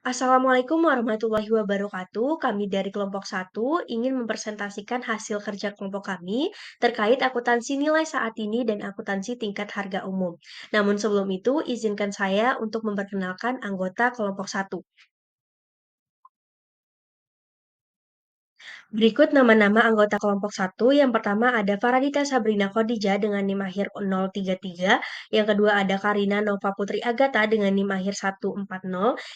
Assalamualaikum warahmatullahi wabarakatuh. Kami dari kelompok satu ingin mempresentasikan hasil kerja kelompok kami terkait akuntansi nilai saat ini dan akuntansi tingkat harga umum. Namun sebelum itu, izinkan saya untuk memperkenalkan anggota kelompok satu. Berikut nama-nama anggota kelompok satu. Yang pertama ada Faradita Sabrina Khadijah dengan NIM akhir 033. Yang kedua ada Karina Nova Putri Agatha dengan NIM akhir 140.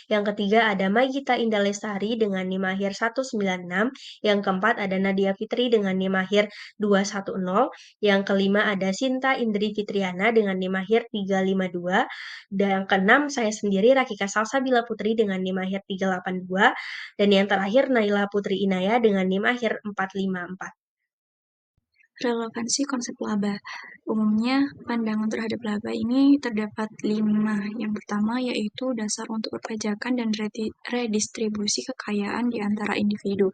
Yang ketiga ada Magita Indah Lestari dengan NIM akhir 196. Yang keempat ada Nadia Fitri dengan NIM akhir 210. Yang kelima ada Sinta Indri Fitriana dengan NIM akhir 352. Dan yang keenam saya sendiri Rakika Salsabila Putri dengan NIM akhir 382. Dan yang terakhir Naila Putri Inaya dengan NIM akhir 454. Relevansi konsep laba. Umumnya, pandangan terhadap laba ini terdapat 5. Yang pertama yaitu dasar untuk perpajakan dan redistribusi kekayaan di antara individu.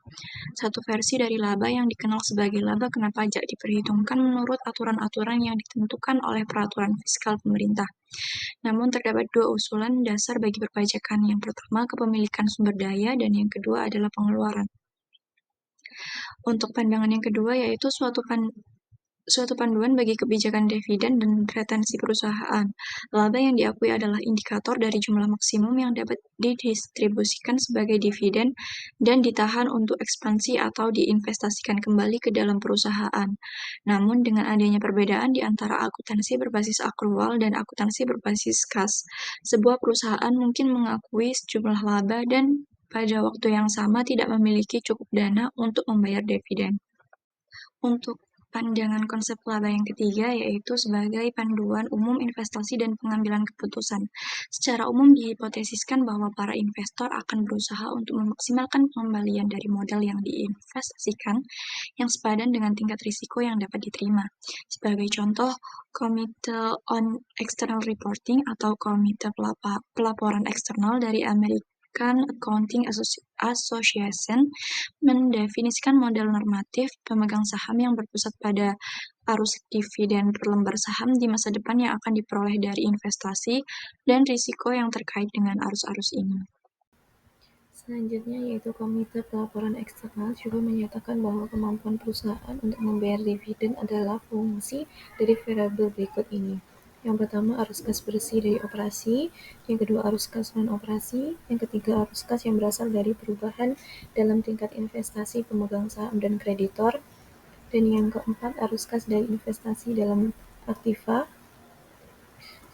Satu versi dari laba yang dikenal sebagai laba kena pajak diperhitungkan menurut aturan-aturan yang ditentukan oleh peraturan fiskal pemerintah. Namun terdapat dua usulan dasar bagi perpajakan. Yang pertama, kepemilikan sumber daya, dan yang kedua adalah pengeluaran. Untuk pandangan yang kedua yaitu suatu panduan bagi kebijakan dividen dan retensi perusahaan. Laba yang diakui adalah indikator dari jumlah maksimum yang dapat didistribusikan sebagai dividen dan ditahan untuk ekspansi atau diinvestasikan kembali ke dalam perusahaan. Namun dengan adanya perbedaan di antara akuntansi berbasis akrual dan akuntansi berbasis kas, sebuah perusahaan mungkin mengakui sejumlah laba dan pada waktu yang sama tidak memiliki cukup dana untuk membayar dividen. Untuk pandangan konsep laba yang ketiga yaitu sebagai panduan umum investasi dan pengambilan keputusan. Secara umum dihipotesiskan bahwa para investor akan berusaha untuk memaksimalkan pengembalian dari modal yang diinvestasikan yang sepadan dengan tingkat risiko yang dapat diterima. Sebagai contoh, Komite on External Reporting atau Komite Pelaporan Eksternal dari American Accounting Association mendefinisikan model normatif pemegang saham yang berpusat pada arus dividen per lembar saham di masa depan yang akan diperoleh dari investasi dan risiko yang terkait dengan arus-arus ini. Selanjutnya yaitu Komite Pelaporan Eksternal juga menyatakan bahwa kemampuan perusahaan untuk membayar dividen adalah fungsi dari variabel berikut ini. Yang pertama arus kas bersih dari operasi, yang kedua arus kas non-operasi, yang ketiga arus kas yang berasal dari perubahan dalam tingkat investasi pemegang saham dan kreditor, dan yang keempat arus kas dari investasi dalam aktiva.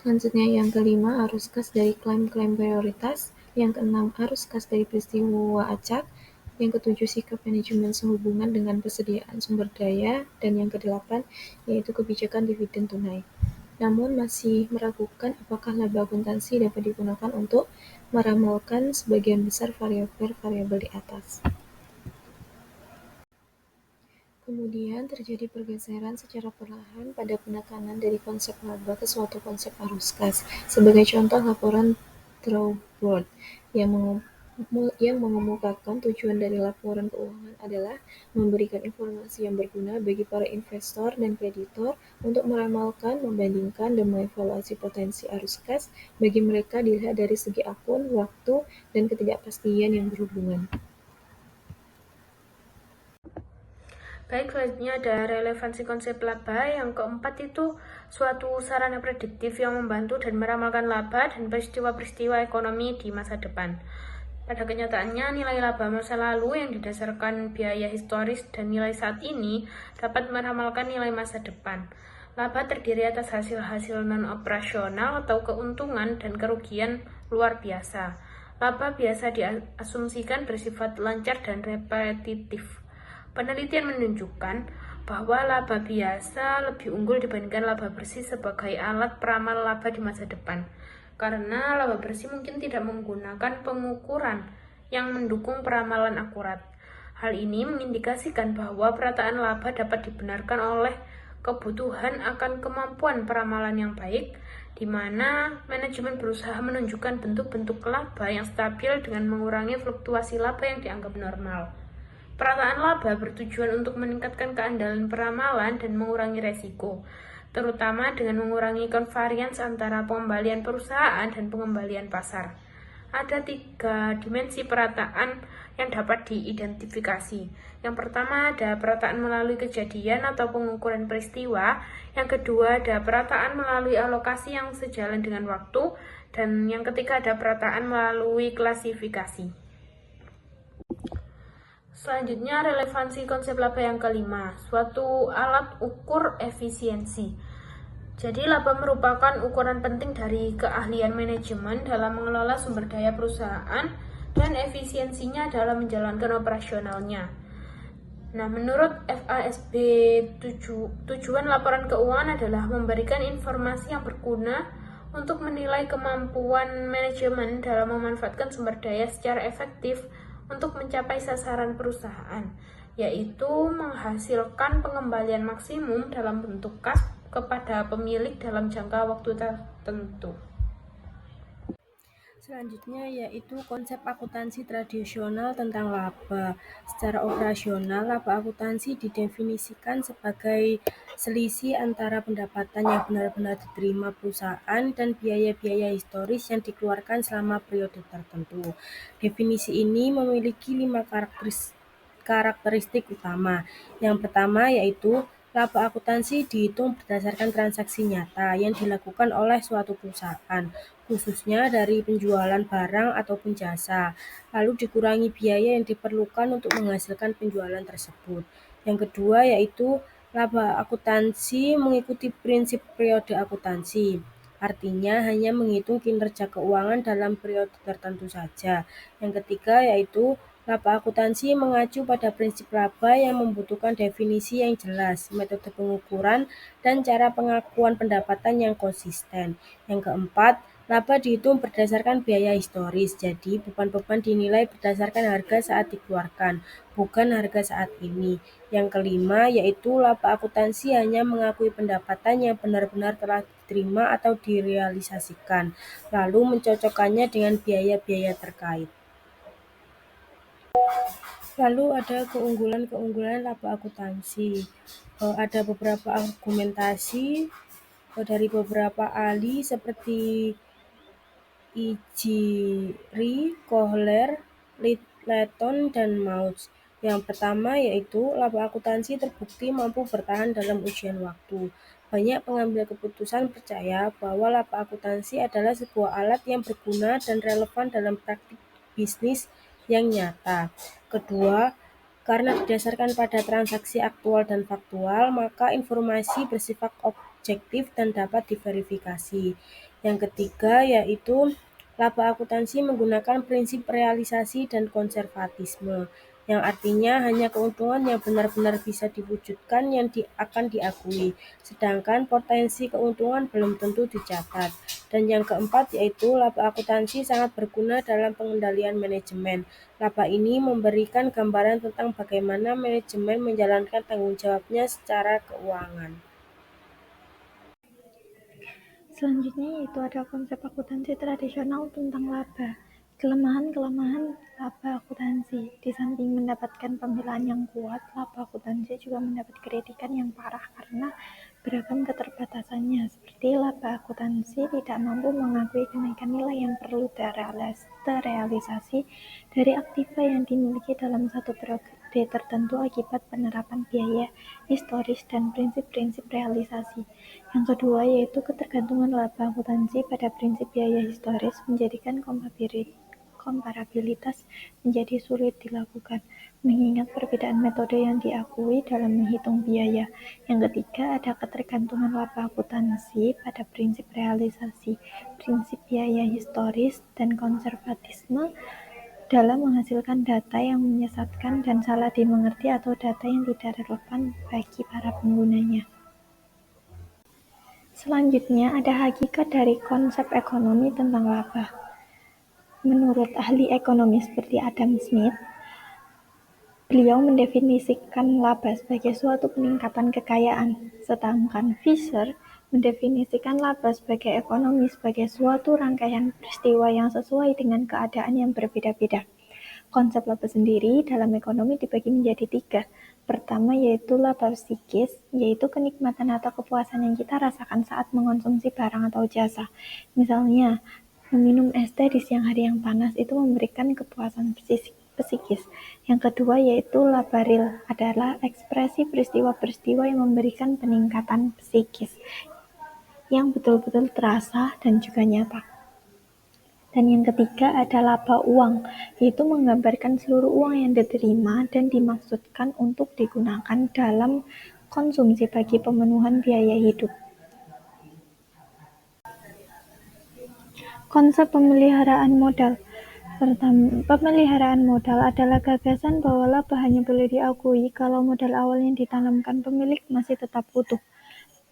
Selanjutnya yang kelima arus kas dari klaim-klaim prioritas, yang keenam arus kas dari peristiwa acak, yang ketujuh sikap manajemen sehubungan dengan persediaan sumber daya, dan yang kedelapan yaitu kebijakan dividen tunai. Namun masih meragukan apakah laba akuntansi dapat digunakan untuk meramalkan sebagian besar variabel-variabel di atas. Kemudian terjadi pergeseran secara perlahan pada penekanan dari konsep laba ke suatu konsep arus kas. Sebagai contoh, laporan Traubert yang mengemukakan tujuan dari laporan keuangan adalah memberikan informasi yang berguna bagi para investor dan kreditor untuk meramalkan, membandingkan, dan mengevaluasi potensi arus kas bagi mereka dilihat dari segi akun, waktu, dan ketidakpastian yang berhubungan. Baik, selanjutnya ada relevansi konsep laba. Yang keempat itu suatu sarana prediktif yang membantu dan meramalkan laba dan peristiwa-peristiwa ekonomi di masa depan. Pada kenyataannya, nilai laba masa lalu yang didasarkan biaya historis dan nilai saat ini dapat meramalkan nilai masa depan. Laba terdiri atas hasil-hasil non-operasional atau keuntungan dan kerugian luar biasa. Laba biasa diasumsikan bersifat lancar dan repetitif. Penelitian menunjukkan bahwa laba biasa lebih unggul dibandingkan laba bersih sebagai alat peramal laba di masa depan. Karena laba bersih mungkin tidak menggunakan pengukuran yang mendukung peramalan akurat. Hal ini mengindikasikan bahwa perataan laba dapat dibenarkan oleh kebutuhan akan kemampuan peramalan yang baik, di mana manajemen berusaha menunjukkan bentuk-bentuk laba yang stabil dengan mengurangi fluktuasi laba yang dianggap normal. Perataan laba bertujuan untuk meningkatkan keandalan peramalan dan mengurangi resiko, terutama dengan mengurangi konvarians antara pengembalian perusahaan dan pengembalian pasar. ada 3 dimensi perataan yang dapat diidentifikasi. Yang pertama ada perataan melalui kejadian atau pengukuran peristiwa. Yang kedua ada perataan melalui alokasi yang sejalan dengan waktu. Dan yang ketiga ada perataan melalui klasifikasi. Selanjutnya relevansi konsep laba yang kelima, suatu alat ukur efisiensi. Jadi laba merupakan ukuran penting dari keahlian manajemen dalam mengelola sumber daya perusahaan dan efisiensinya dalam menjalankan operasionalnya. Nah, menurut FASB, tujuan laporan keuangan adalah memberikan informasi yang berguna untuk menilai kemampuan manajemen dalam memanfaatkan sumber daya secara efektif untuk mencapai sasaran perusahaan, yaitu menghasilkan pengembalian maksimum dalam bentuk kas kepada pemilik dalam jangka waktu tertentu. Selanjutnya yaitu konsep akuntansi tradisional tentang laba. Secara operasional, laba akuntansi didefinisikan sebagai selisih antara pendapatan yang benar-benar diterima perusahaan dan biaya-biaya historis yang dikeluarkan selama periode tertentu. Definisi ini memiliki 5 karakteristik utama. Yang pertama yaitu laba akuntansi dihitung berdasarkan transaksi nyata yang dilakukan oleh suatu perusahaan, khususnya dari penjualan barang ataupun jasa, lalu dikurangi biaya yang diperlukan untuk menghasilkan penjualan tersebut. Yang kedua yaitu laba akuntansi mengikuti prinsip periode akuntansi, artinya hanya menghitung kinerja keuangan dalam periode tertentu saja. Yang ketiga yaitu laba akuntansi mengacu pada prinsip laba yang membutuhkan definisi yang jelas, metode pengukuran, dan cara pengakuan pendapatan yang konsisten. Yang keempat, laba dihitung berdasarkan biaya historis, jadi beban-beban dinilai berdasarkan harga saat dikeluarkan, bukan harga saat ini. Yang kelima, yaitu laba akuntansi hanya mengakui pendapatan yang benar-benar telah diterima atau direalisasikan, lalu mencocokkannya dengan biaya-biaya terkait. Lalu ada keunggulan-keunggulan laba akuntansi. Ada beberapa argumentasi dari beberapa ahli seperti Ijiri, Kohler, Letton, dan Mauch. Yang pertama yaitu laba akuntansi terbukti mampu bertahan dalam ujian waktu. Banyak pengambil keputusan percaya bahwa laba akuntansi adalah sebuah alat yang berguna dan relevan dalam praktik bisnis yang nyata. Kedua, karena didasarkan pada transaksi aktual dan faktual, maka informasi bersifat objektif dan dapat diverifikasi. Yang ketiga yaitu laba akuntansi menggunakan prinsip realisasi dan konservatisme, yang artinya hanya keuntungan yang benar-benar bisa diwujudkan yang akan diakui, sedangkan potensi keuntungan belum tentu dicatat. Dan yang keempat yaitu laba akuntansi sangat berguna dalam pengendalian manajemen. Laba ini memberikan gambaran tentang bagaimana manajemen menjalankan tanggung jawabnya secara keuangan. Selanjutnya yaitu ada konsep akuntansi tradisional tentang laba. Kelemahan-kelemahan laba akuntansi. Di samping mendapatkan pembelaan yang kuat, laba akuntansi juga mendapat kritikan yang parah karena beragam keterbatasannya, seperti laba akuntansi tidak mampu mengakui kenaikan nilai yang perlu terrealisasi dari aktiva yang dimiliki dalam satu periode tertentu akibat penerapan biaya historis dan prinsip-prinsip realisasi. Yang kedua yaitu ketergantungan laba akuntansi pada prinsip biaya historis menjadikan komparabilitas menjadi sulit dilakukan, mengingat perbedaan metode yang diakui dalam menghitung biaya. Yang ketiga, ada ketergantungan laba akuntansi pada prinsip realisasi, prinsip biaya historis, dan konservatisme dalam menghasilkan data yang menyesatkan dan salah dimengerti atau data yang tidak relevan bagi para penggunanya. Selanjutnya, ada hakikat dari konsep ekonomi tentang laba. Menurut ahli ekonomi seperti Adam Smith, beliau mendefinisikan laba sebagai suatu peningkatan kekayaan, sedangkan Fisher mendefinisikan laba sebagai ekonomi sebagai suatu rangkaian peristiwa yang sesuai dengan keadaan yang berbeda-beda. Konsep laba sendiri dalam ekonomi dibagi menjadi 3. Pertama yaitu laba psikis, yaitu kenikmatan atau kepuasan yang kita rasakan saat mengonsumsi barang atau jasa. Misalnya, Meminum es teh di siang hari yang panas itu memberikan kepuasan psikis. Yang kedua yaitu labaril adalah ekspresi peristiwa-peristiwa yang memberikan peningkatan psikis yang betul-betul terasa dan juga nyata. Dan yang ketiga ada laba uang, yaitu menggambarkan seluruh uang yang diterima dan dimaksudkan untuk digunakan dalam konsumsi bagi pemenuhan biaya hidup. Konsep pemeliharaan modal. Pertama, pemeliharaan modal adalah gagasan bahwa laba hanya boleh diakui kalau modal awal yang ditanamkan pemilik masih tetap utuh.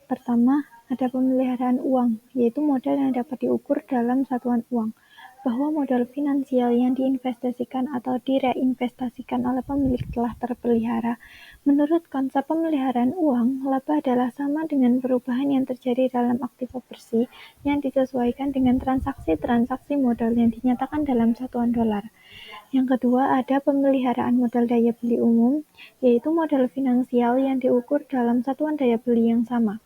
Pertama, ada pemeliharaan uang, yaitu modal yang dapat diukur dalam satuan uang, bahwa modal finansial yang diinvestasikan atau direinvestasikan oleh pemilik telah terpelihara. Menurut konsep pemeliharaan uang, laba adalah sama dengan perubahan yang terjadi dalam aktiva bersih yang disesuaikan dengan transaksi-transaksi modal yang dinyatakan dalam satuan dolar. Yang kedua, ada pemeliharaan modal daya beli umum, yaitu modal finansial yang diukur dalam satuan daya beli yang sama,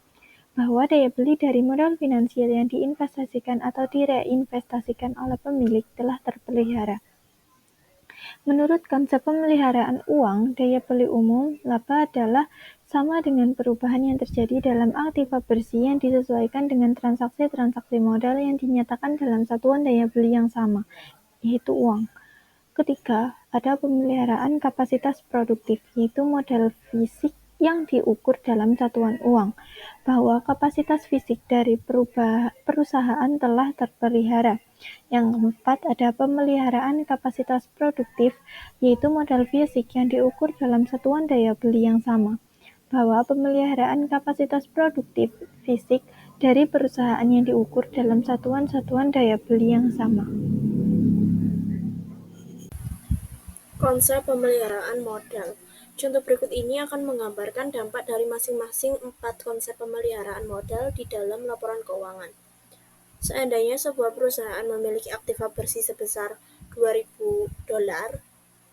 bahwa daya beli dari modal finansial yang diinvestasikan atau direinvestasikan oleh pemilik telah terpelihara. Menurut konsep pemeliharaan uang, daya beli umum, laba adalah sama dengan perubahan yang terjadi dalam aktiva bersih yang disesuaikan dengan transaksi-transaksi modal yang dinyatakan dalam satuan daya beli yang sama, yaitu uang. Ketiga, ada pemeliharaan kapasitas produktif, yaitu modal fisik yang diukur dalam satuan uang, bahwa kapasitas fisik dari perusahaan telah terpelihara. Yang keempat, ada pemeliharaan kapasitas produktif, yaitu modal fisik yang diukur dalam satuan daya beli yang sama, bahwa pemeliharaan kapasitas produktif fisik dari perusahaan yang diukur dalam satuan-satuan daya beli yang sama. Konsep pemeliharaan modal. Contoh berikut ini akan menggambarkan dampak dari masing-masing 4 konsep pemeliharaan modal di dalam laporan keuangan. Seandainya sebuah perusahaan memiliki aktiva bersih sebesar $2.000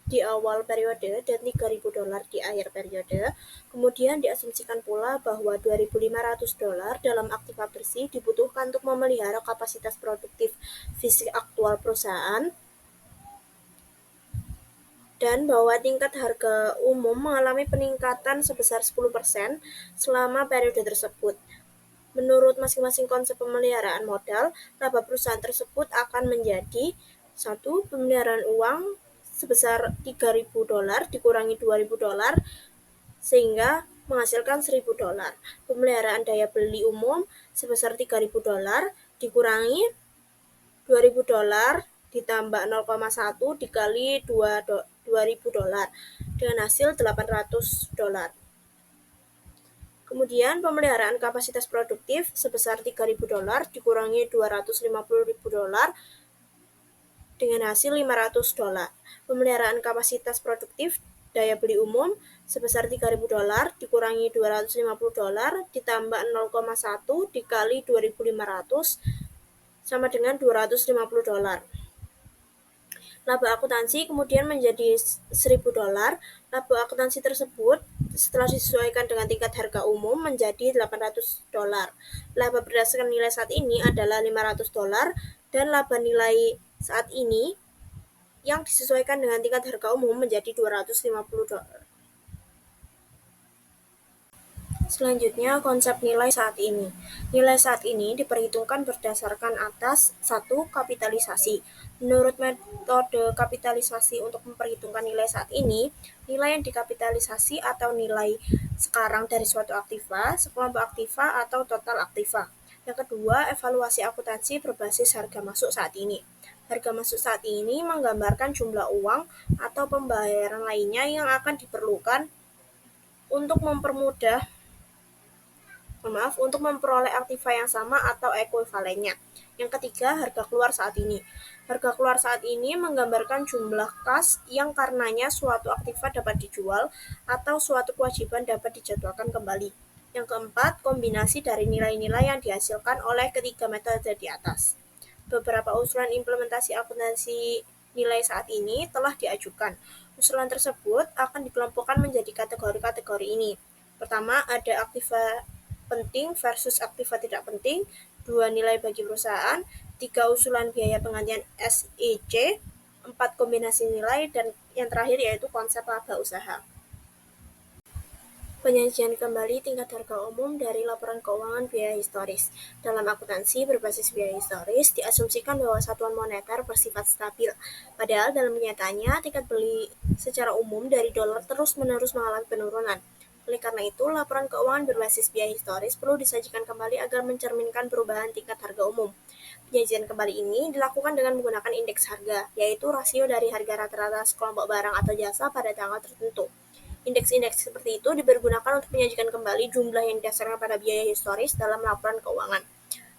di awal periode dan $3.000 di akhir periode, kemudian diasumsikan pula bahwa $2.500 dalam aktiva bersih dibutuhkan untuk memelihara kapasitas produktif fisik aktual perusahaan, dan bahwa tingkat harga umum mengalami peningkatan sebesar 10% selama periode tersebut. Menurut masing-masing konsep pemeliharaan modal, laba perusahaan tersebut akan menjadi 1. Pemeliharaan uang sebesar $3.000 dikurangi $2.000 sehingga menghasilkan $1.000. Pemeliharaan daya beli umum sebesar $3.000 dikurangi $2.000 ditambah 0,1 dikali $2.000 dengan hasil $800. Kemudian pemeliharaan kapasitas produktif sebesar $3.000 dikurangi $250.000 dengan hasil $500. Pemeliharaan kapasitas produktif daya beli umum sebesar $3.000 dikurangi $250 ditambah 0,1 dikali 2.500 sama dengan $250. Laba akuntansi kemudian menjadi $1.000. Laba akuntansi tersebut setelah disesuaikan dengan tingkat harga umum menjadi $800. Laba berdasarkan nilai saat ini adalah $500 dan laba nilai saat ini yang disesuaikan dengan tingkat harga umum menjadi $250. Selanjutnya, konsep nilai saat ini. Nilai saat ini diperhitungkan berdasarkan atas 1. Kapitalisasi. Menurut metode kapitalisasi untuk memperhitungkan nilai saat ini, nilai yang dikapitalisasi atau nilai sekarang dari suatu aktiva, sekelompok aktiva atau total aktiva. Yang kedua, evaluasi akuntansi berbasis harga masuk saat ini. Harga masuk saat ini menggambarkan jumlah uang atau pembayaran lainnya yang akan diperlukan untuk memperoleh aktiva yang sama atau ekuivalennya. Yang ketiga, harga keluar saat ini. Harga keluar saat ini menggambarkan jumlah kas yang karenanya suatu aktiva dapat dijual atau suatu kewajiban dapat dijadwalkan kembali. Yang keempat, kombinasi dari nilai-nilai yang dihasilkan oleh ketiga metode di atas. Beberapa usulan implementasi akuntansi nilai saat ini telah diajukan. Usulan tersebut akan dikelompokkan menjadi kategori-kategori ini. Pertama, ada aktiva penting versus aktiva tidak penting, 2 nilai bagi perusahaan, 3 usulan biaya penggantian SIC, 4 kombinasi nilai, dan yang terakhir yaitu konsep laba usaha. Penyajian kembali tingkat harga umum dari laporan keuangan biaya historis. Dalam akuntansi berbasis biaya historis, diasumsikan bahwa satuan moneter bersifat stabil. Padahal dalam kenyataannya, tingkat beli secara umum dari dolar terus-menerus mengalami penurunan. Oleh karena itu, laporan keuangan berbasis biaya historis perlu disajikan kembali agar mencerminkan perubahan tingkat harga umum. Penyajian kembali ini dilakukan dengan menggunakan indeks harga, yaitu rasio dari harga rata-rata sekelompok barang atau jasa pada tanggal tertentu. Indeks-indeks seperti itu dipergunakan untuk menyajikan kembali jumlah yang didasarkan pada biaya historis dalam laporan keuangan.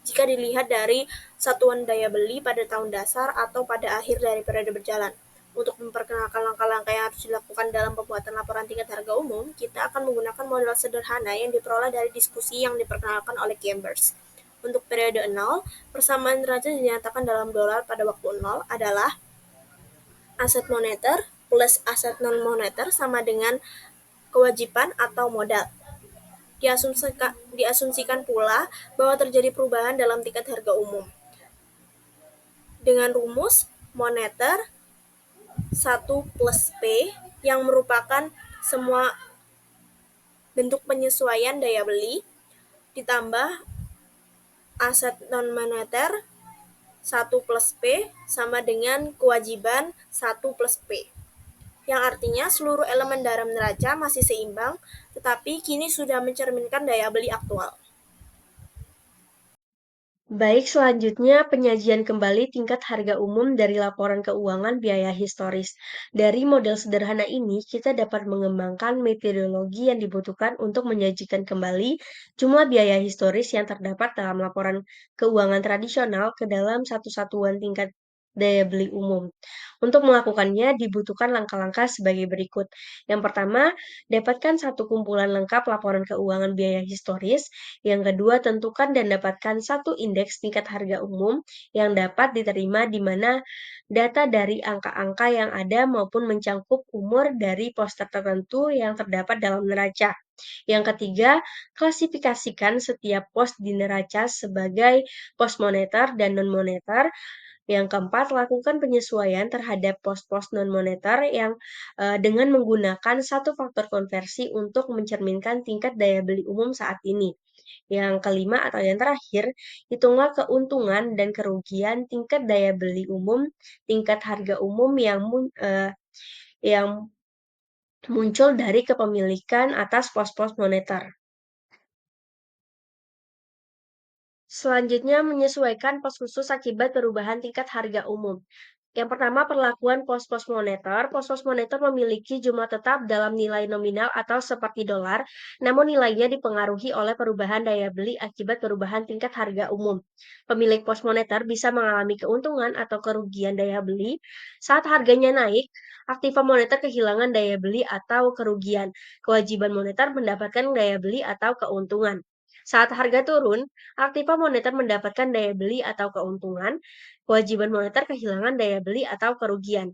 Jika dilihat dari satuan daya beli pada tahun dasar atau pada akhir dari periode berjalan. Untuk memperkenalkan langkah-langkah yang harus dilakukan dalam pembuatan laporan tingkat harga umum, kita akan menggunakan model sederhana yang diperoleh dari diskusi yang diperkenalkan oleh Chambers. Untuk periode 0, persamaan neraca dinyatakan dalam dolar pada waktu 0 adalah aset moneter plus aset non-moneter sama dengan kewajiban atau modal. Diasumsikan pula bahwa terjadi perubahan dalam tingkat harga umum. Dengan rumus moneter 1 plus P yang merupakan semua bentuk penyesuaian daya beli ditambah aset non-moneter 1 plus P sama dengan kewajiban 1 plus P. Yang artinya seluruh elemen dalam neraca masih seimbang, tetapi kini sudah mencerminkan daya beli aktual. Baik, selanjutnya penyajian kembali tingkat harga umum dari laporan keuangan biaya historis. Dari model sederhana ini, kita dapat mengembangkan metodologi yang dibutuhkan untuk menyajikan kembali jumlah biaya historis yang terdapat dalam laporan keuangan tradisional ke dalam satu satuan tingkat daya beli umum. Untuk melakukannya dibutuhkan langkah-langkah sebagai berikut. Yang pertama, dapatkan satu kumpulan lengkap laporan keuangan biaya historis. Yang kedua, tentukan dan dapatkan satu indeks tingkat harga umum yang dapat diterima di mana data dari angka-angka yang ada maupun mencangkup umur dari poster tertentu yang terdapat dalam neraca. Yang ketiga, klasifikasikan setiap pos di neraca sebagai pos moneter dan non-moneter. Yang keempat, lakukan penyesuaian terhadap pos-pos non-moneter yang dengan menggunakan satu faktor konversi untuk mencerminkan tingkat daya beli umum saat ini. Yang kelima atau yang terakhir, hitunglah keuntungan dan kerugian tingkat daya beli umum, tingkat harga umum yang muncul dari kepemilikan atas pos-pos moneter. Selanjutnya, menyesuaikan pos khusus akibat perubahan tingkat harga umum. Yang pertama, perlakuan pos-pos moneter. Pos-pos moneter memiliki jumlah tetap dalam nilai nominal atau seperti dolar, namun nilainya dipengaruhi oleh perubahan daya beli akibat perubahan tingkat harga umum. Pemilik pos moneter bisa mengalami keuntungan atau kerugian daya beli saat harganya naik. Aktiva moneter kehilangan daya beli atau kerugian. Kewajiban moneter mendapatkan daya beli atau keuntungan. Saat harga turun, aktiva moneter mendapatkan daya beli atau keuntungan. Kewajiban moneter kehilangan daya beli atau kerugian.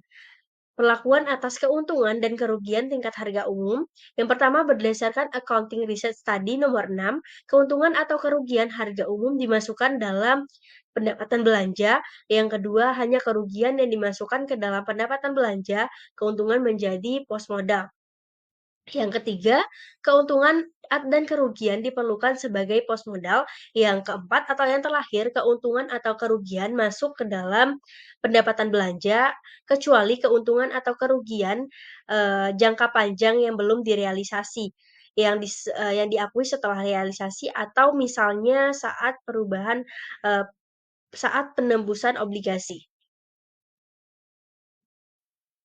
Perlakuan atas keuntungan dan kerugian tingkat harga umum. Yang pertama berdasarkan Accounting Research Study nomor 6, keuntungan atau kerugian harga umum dimasukkan dalam pendapatan belanja. Yang kedua, hanya kerugian yang dimasukkan ke dalam pendapatan belanja, keuntungan menjadi pos modal. Yang ketiga, keuntungan dan kerugian diperlukan sebagai pos modal. Yang keempat atau yang terakhir, keuntungan atau kerugian masuk ke dalam pendapatan belanja, kecuali keuntungan atau kerugian jangka panjang yang belum direalisasi, yang diakui setelah realisasi atau misalnya saat penembusan obligasi.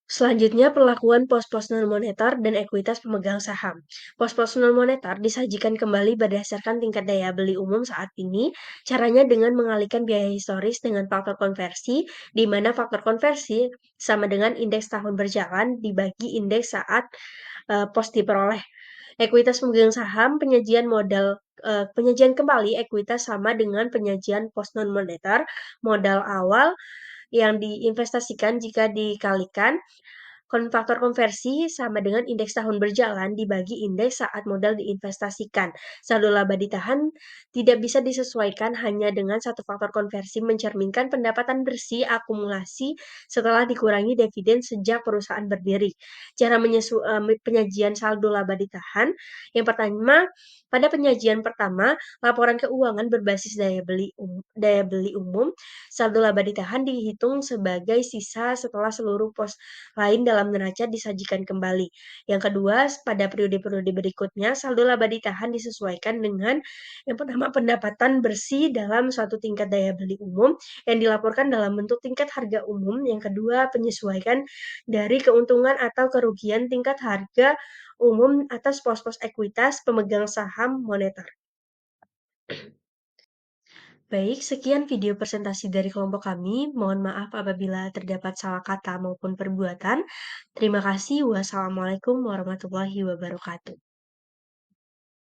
Selanjutnya, perlakuan pos-pos non-moneter dan ekuitas pemegang saham. Pos-pos non-moneter disajikan kembali berdasarkan tingkat daya beli umum saat ini. Caranya dengan mengalihkan biaya historis dengan faktor konversi, di mana faktor konversi sama dengan indeks tahun berjalan dibagi indeks saat pos diperoleh. Ekuitas pemegang saham, penyajian kembali ekuitas sama dengan penyajian pos non-moneter, modal awal yang diinvestasikan jika dikalikan Faktor konversi sama dengan indeks tahun berjalan dibagi indeks saat modal diinvestasikan. Saldo laba ditahan tidak bisa disesuaikan hanya dengan satu faktor konversi mencerminkan pendapatan bersih akumulasi setelah dikurangi dividen sejak perusahaan berdiri. Cara penyajian saldo laba ditahan, yang pertama, pada penyajian pertama, laporan keuangan berbasis daya beli umum, saldo laba ditahan dihitung sebagai sisa setelah seluruh pos lain dalam neraca disajikan kembali. Yang kedua, pada periode-periode berikutnya, saldo laba ditahan disesuaikan dengan yang pertama pendapatan bersih dalam suatu tingkat daya beli umum yang dilaporkan dalam bentuk tingkat harga umum. Yang kedua, penyesuaian dari keuntungan atau kerugian tingkat harga umum atas pos-pos ekuitas pemegang saham moneter. Baik, sekian video presentasi dari kelompok kami. Mohon maaf apabila terdapat salah kata maupun perbuatan. Terima kasih. Wassalamualaikum warahmatullahi wabarakatuh.